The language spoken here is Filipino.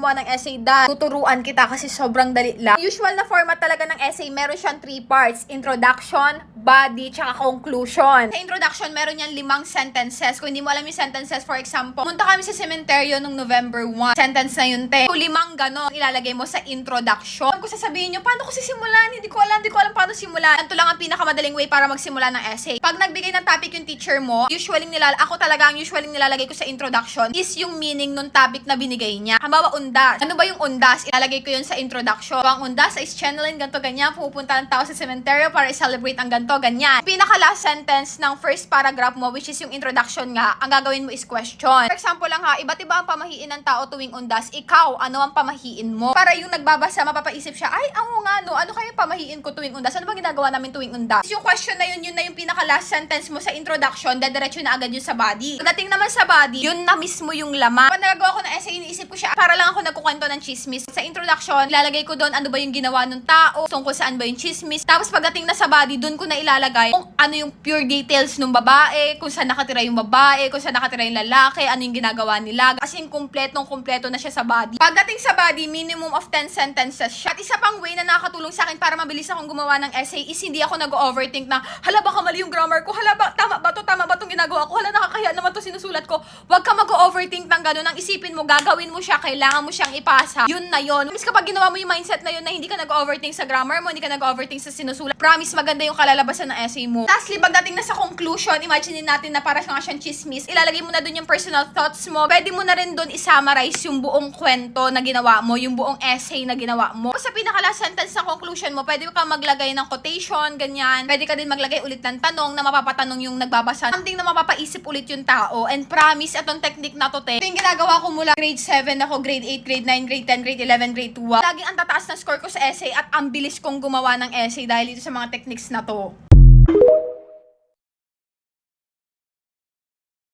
gumawa ng essay dahil tuturuan kita kasi sobrang dali lang. Usual na format talaga ng essay, meron siyang 3 parts. Introduction, body, tsaka conclusion. Sa introduction, meron yan 5 sentences. Kung hindi mo alam yung sentences, for example, punta kami sa sementeryo nung November 1. Sentence na yun, te. So, 5 ganon ilalagay mo sa introduction. Kung sasabihin nyo, paano ko sisimulan? Hindi ko alam paano simulan. Ito lang ang pinakamadaling way para magsimula ng essay. Pag nagbigay ng topic yung teacher mo, ako talaga ang usually nilalagay ko sa introduction is yung meaning nung topic na binigay niya. Halimbawa, undas. Ano ba yung undas? Ilalagay ko yun sa introduction. Ang undas is channeling, ganto ganyan. Pupunta ng tao sa cementerio para i-celebrate ang ganto ganyan. Pinaka last sentence ng first paragraph mo, which is yung introduction nga, ang gagawin mo is question. For example lang ha, iba't iba ang pamahiin ng tao tuwing undas. Ikaw, ano ang pamahiin mo? Para yung nagbabasa, mapapaisip siya, ay, ako nga no, ano kaya pamahiin ko tuwing undas? Ano bang ginagawa namin tuwing undas? Yung question na yun na yung pinaka last sentence mo sa introduction, dediretso na agad yun sa body. Pagdating naman sa body, yun na mismo yung laman. Pag nagagawa ko ng essay, iniisip ko siya, para lang ako nagkukwento ng chismis. Sa introduction, ilalagay ko doon ano ba yung ginawa ng tao, tungkol saan ba yung chismis. Tapos pagdating na sa body, doon ko na ilalagay kung ano yung pure details ng babae, kung saan nakatira yung babae, kung saan nakatira yung lalaki, ano yung ginagawa nila. As in, kumpleto na siya sa body. Pagdating sa body, minimum of 10 sentences siya. At isa pang way na nakakatulong sa akin para mabilis akong gumawa ng essay is hindi ako nag-overthink na, hala baka mali yung grammar ko, hala ba, tama ba itong ginagawa ko, hala nakakahiya naman to sinusulat ko. Huwag ka mag-overthink ng ganun. Ang isipin mo, gagawin mo siya, kailangan mo siyang ipasa. Yun na yun. Mas kapag ginawa mo yung mindset na yun na hindi ka nag-overthink sa grammar mo, hindi ka nag-overthink sa sinusulat, promise maganda yung kalalabasan ng essay mo. Lastly, pagdating na sa conclusion, imagine natin na para siyang chismis, ilalagay mo na dun yung personal thoughts mo. Pwede mo na rin dun i-summarize yung buong kwento na ginawa mo, yung buong essay na ginawa mo. Sa pinaka-last sentence sa conclusion mo, pwede ka maglagay ng quotation, ganyan. Pwede ka din maglagay ulit ng tanong na mapapatanong yung nagbabasa. Something na mapapaisip ulit yung tao. And promise, itong technique na to, ito yung ginagawa ko mula grade 7 ako, grade 8, grade 9, grade 10, grade 11, grade 12. Laging ang tataas na score ko sa essay at ang bilis kong gumawa ng essay dahil dito sa mga techniques na to.